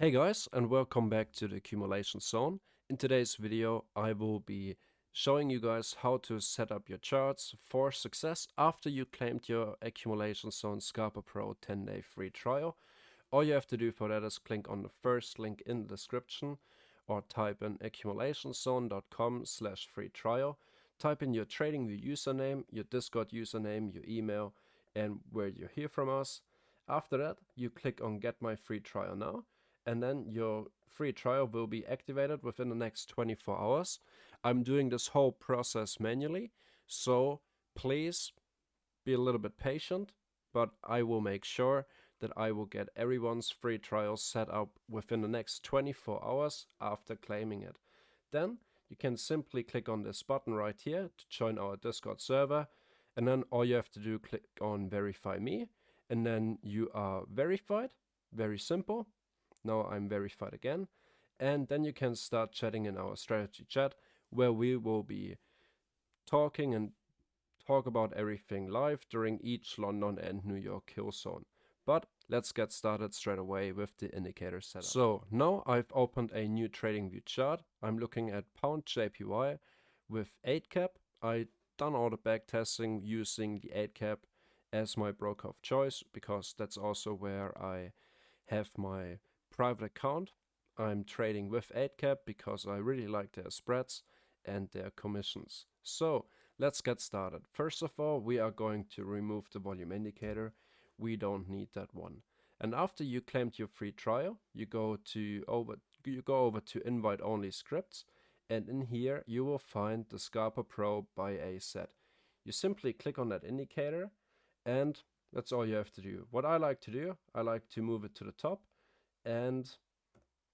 Hey guys, and welcome back to the accumulation zone. In today's video I will be showing you guys how to set up your charts for success after you claimed your accumulation zone Scalper Pro 10-day free trial. All you have to do for that is click on the first link in the description or type in accumulationzone.com/free trial. Type in your TradingView username, your Discord username, your email, and where you hear from us. After that, you click on Get My Free Trial Now, and then your free trial will be activated within the next 24 hours. I'm doing this whole process manually, so please be a little bit patient, but I will make sure that I will get everyone's free trial set up within the next 24 hours after claiming it. Then you can simply click on this button right here to join our Discord server, and then all you have to do click on Verify Me, and then you are verified. Very simple. Now I'm verified again, and then you can start chatting in our strategy chat, where we will be talking and talk about everything live during each London and New York kill zone. But let's get started straight away with the indicator setup. So now I've opened a new TradingView chart. I'm looking at pound JPY with 8 cap. I done all the backtesting using the 8 cap as my broker of choice, because that's also where I have my private account. I'm trading with 8 cap because I really like their spreads and their commissions. So let's get started. First of all, we are going to remove the volume indicator. We don't need that one. And after you claimed your free trial, you go over to invite only scripts, and in here you will find the Scalper Pro by AZ. You simply click on that indicator, and that's all you have to do. What I like to do, I like to move it to the top and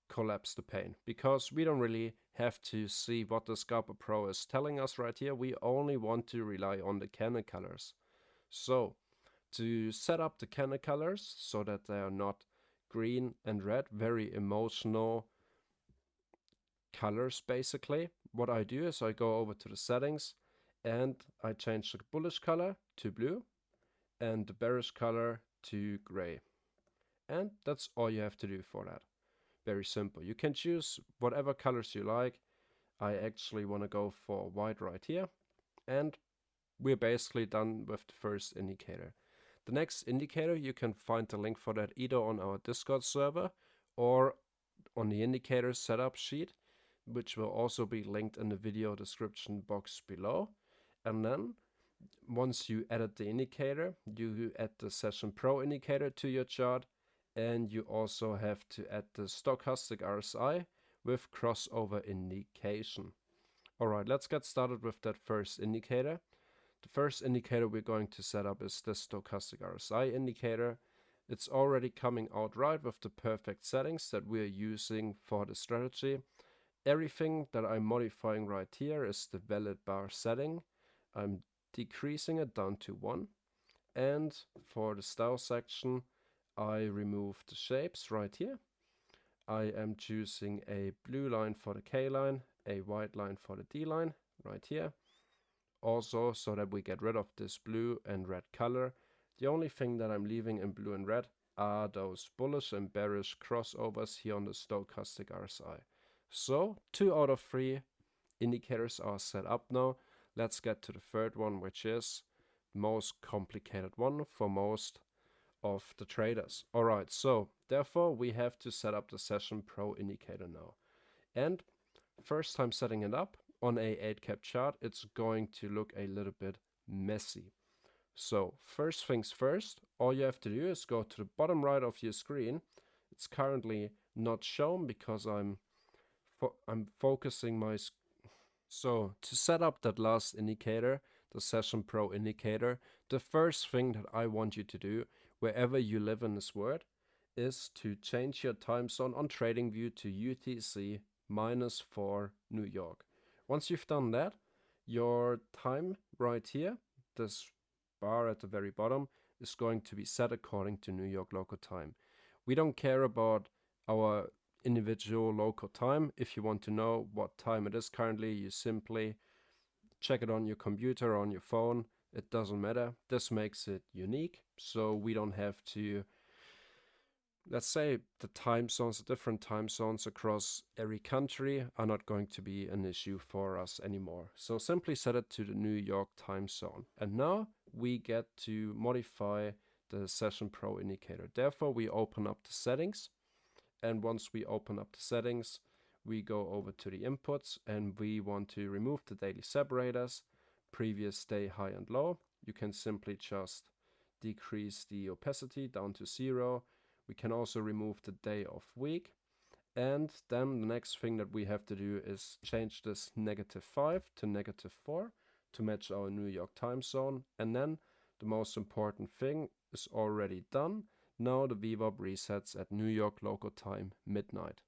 collapse the pane, because we don't really have to see what the Scalper Pro is telling us right here. We only want to rely on the candle colors. So to set up the candle colors so that they are not green and red, very emotional colors basically, what I do is I go over to the settings and I change the bullish color to blue and the bearish color to gray. And that's all you have to do for that. Very simple. You can choose whatever colors you like. I actually want to go for white right here. And we're basically done with the first indicator. The next indicator, you can find the link for that either on our Discord server or on the indicator setup sheet, which will also be linked in the video description box below. And then once you added the indicator, you add the Session Pro indicator to your chart, and you also have to add the stochastic RSI with crossover indication. Alright, let's get started with that first indicator. The first indicator we're going to set up is the stochastic RSI indicator. It's already coming out right with the perfect settings that we're using for the strategy. Everything that I'm modifying right here is the valid bar setting. I'm decreasing it down to 1. And for the style section, I remove the shapes right here. I am choosing a blue line for the K line, a white line for the D line right here. Also, so that we get rid of this blue and red color. The only thing that I'm leaving in blue and red are those bullish and bearish crossovers here on the stochastic RSI. So 2 out of 3 indicators are set up now. Let's get to the third one, which is the most complicated one for most of the traders. Alright, so therefore we have to set up the Session Pro indicator now. And first time setting it up on a 8 cap chart, it's going to look a little bit messy. So first things first, all you have to do is go to the bottom right of your screen. It's currently not shown because I'm focusing my So to set up that last indicator, the Session Pro indicator, the first thing that I want you to do, wherever you live in this world, is to change your time zone on TradingView to UTC -4 New York. Once you've done that, your time right here, this bar at the very bottom, is going to be set according to New York local time. We don't care about our individual local time. If you want to know what time it is currently, you simply check it on your computer or on your phone. It doesn't matter. This makes it unique, so we don't have to let's say the time zones, the different time zones across every country are not going to be an issue for us anymore. So simply set it to the New York time zone. And now we get to modify the Session Pro indicator. Therefore, we open up the settings. And once we open up the settings, we go over to the inputs and we want to remove the daily separators, previous day high and low. You can simply just decrease the opacity down to 0. We can also remove the day of week. And then the next thing that we have to do is change this -5 to -4 to match our New York time zone. And then the most important thing is already done. Now the VWAP resets at New York local time midnight.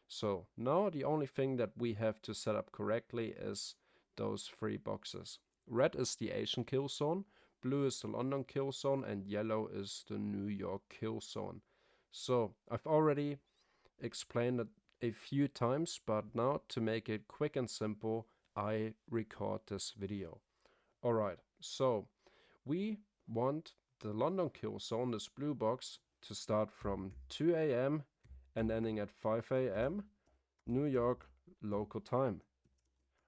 So now the only thing that we have to set up correctly is those 3 boxes. Red is the Asian kill zone, blue is the London kill zone, and yellow is the New York kill zone. So I've already explained it a few times, but now to make it quick and simple, I record this video. Alright, so we want the London kill zone, this blue box, to start from 2 AM and ending at 5 AM New York local time,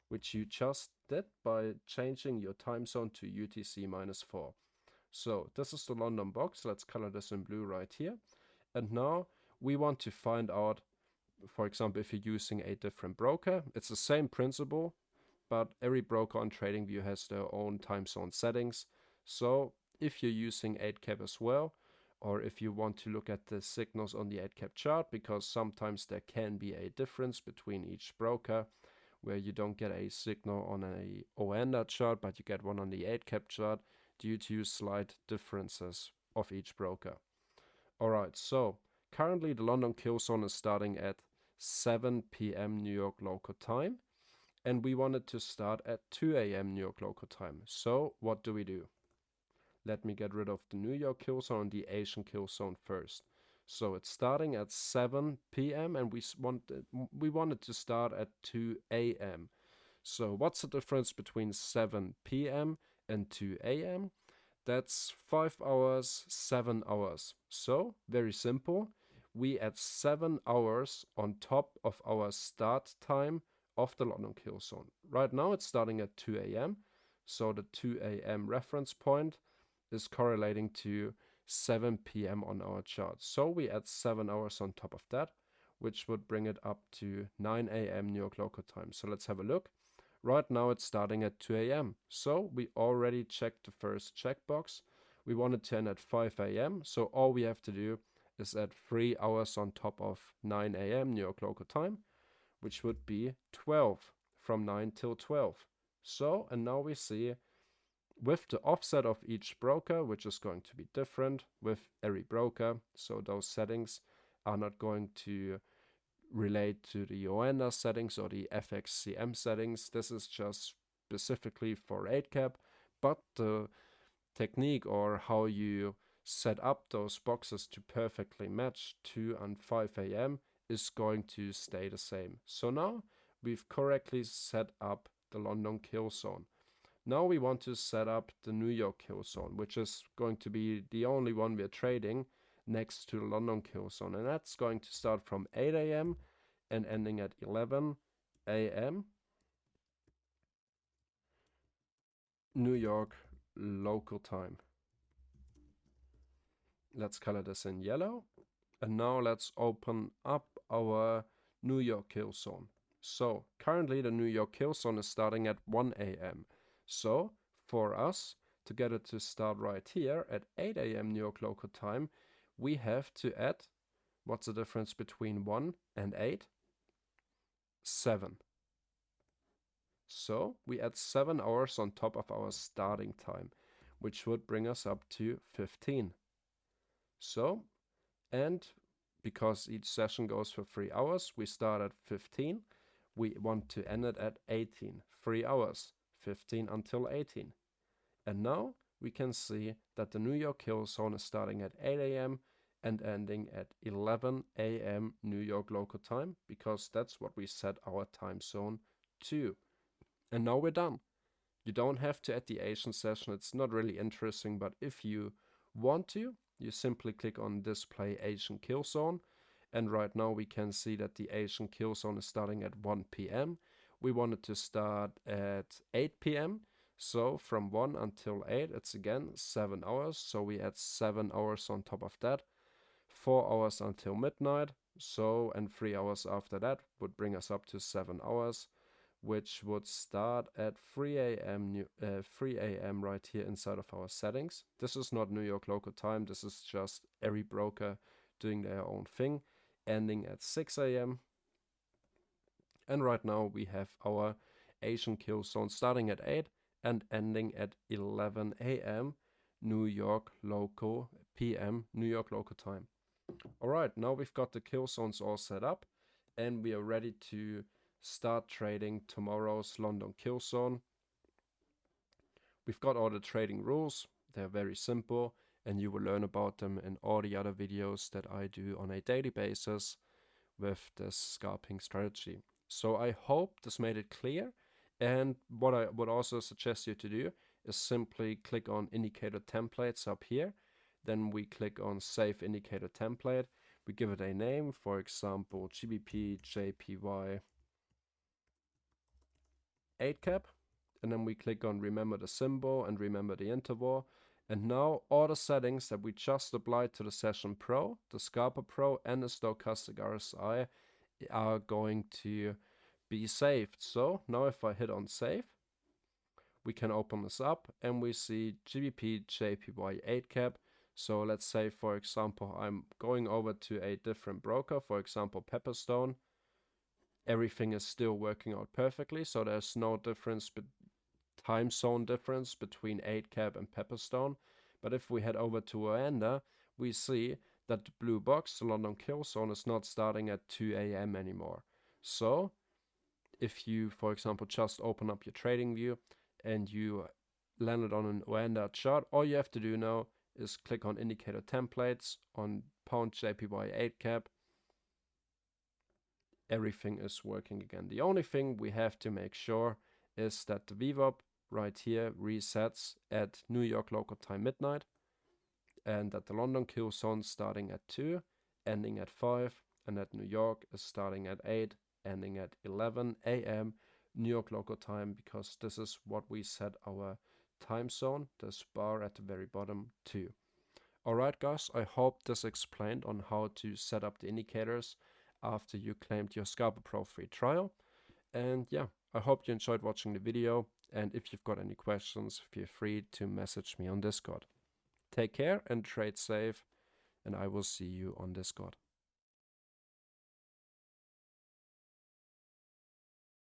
which you just did by changing your time zone to UTC -4. So this is the London box. Let's color this in blue right here. And now we want to find out, for example, if you're using a different broker. It's the same principle, but every broker on TradingView has their own time zone settings. So if you're using 8cap as well, or if you want to look at the signals on the 8cap chart, because sometimes there can be a difference between each broker, where you don't get a signal on a ONDA chart, but you get one on the 8cap chart due to slight differences of each broker. Alright, so currently the London kill zone is starting at 7 PM New York local time, and we want it to start at 2 AM New York local time. So what do? Let me get rid of the New York kill zone and the Asian kill zone first. So it's starting at 7 PM and we want it to start at 2 AM. So what's the difference between 7 PM and 2 AM? That's 5 hours, 7 hours. So very simple. We add 7 hours on top of our start time of the London kill zone. Right now it's starting at 2 AM. So the 2 AM reference point is correlating to 7 PM on our chart. So we add 7 hours on top of that, which would bring it up to 9 AM New York local time. So let's have a look. Right now it's starting at 2 AM. So we already checked the first checkbox. We wanted to end at 5 AM. So all we have to do is add 3 hours on top of 9 AM New York local time, which would be 12, from 9 till 12. So, and now we see with the offset of each broker, which is going to be different with every broker. So those settings are not going to relate to the ONDA settings or the FXCM settings. This is just specifically for 8cap, but the technique or how you set up those boxes to perfectly match 2 and 5 AM is going to stay the same. So now we've correctly set up the London kill zone. Now we want to set up the New York kill zone, which is going to be the only one we're trading next to the London kill zone. And that's going to start from 8 AM and ending at 11 AM New York local time. Let's color this in yellow. And now let's open up our New York kill zone. So currently the New York kill zone is starting at 1 AM. So for us to get it to start right here at 8 AM New York local time, we have to add, what's the difference between 1 and 8? 7. So we add 7 hours on top of our starting time, which would bring us up to 15. So, and because each session goes for 3 hours, we start at 15. We want to end it at 18, 3 hours. 15 until 18. And now we can see that the New York kill zone is starting at 8 AM and ending at 11 AM New York local time, because that's what we set our time zone to. And now we're done. You don't have to add the Asian session. It's not really interesting, but if you want to, you simply click on display Asian kill zone. And right now we can see that the Asian kill zone is starting at 1 p.m. We want it to start at 8 p.m. So from 1 until 8, it's again 7 hours. So we add 7 hours on top of that. 4 hours until midnight. So, and 3 hours after that would bring us up to 7 hours, which would start at 3 a.m. right here inside of our settings. This is not New York local time. This is just every broker doing their own thing, ending at 6 a.m. And right now we have our Asian kill zone starting at 8 and ending at 11 a.m. New York local PM, New York local time. All right, now we've got the kill zones all set up and we are ready to start trading tomorrow's London kill zone. We've got all the trading rules. They're very simple and you will learn about them in all the other videos that I do on a daily basis with this scalping strategy. So I hope this made it clear. And what I would also suggest you to do is simply click on indicator templates up here. Then we click on save indicator template. We give it a name, for example, GBP JPY 8 cap. And then we click on remember the symbol and remember the interval. And now all the settings that we just applied to the Session Pro, the Scalper Pro and the Stochastic RSI are going to be saved. So now if I hit on save, we can open this up and we see GBP JPY 8 cap. So let's say, for example, I'm going over to a different broker, for example, Pepperstone. Everything is still working out perfectly. So there's no difference, time zone difference between 8 cap and Pepperstone. But if we head over to Oanda, we see that the blue box, the London kill zone, is not starting at 2 a.m. anymore. So if you, for example, just open up your trading view and you landed on an Oanda chart, all you have to do now is click on indicator templates on pound JPY 8 cap. Everything is working again. The only thing we have to make sure is that the VWAP right here resets at New York local time midnight, and that the London kill zone starting at 2, ending at 5, and that New York is starting at 8, ending at 11 a.m. New York local time, because this is what we set our time zone, this bar at the very bottom, to. Alright guys, I hope this explained on how to set up the indicators after you claimed your Scalper Pro free trial. And yeah, I hope you enjoyed watching the video, and if you've got any questions, feel free to message me on Discord. Take care and trade safe, and I will see you on Discord.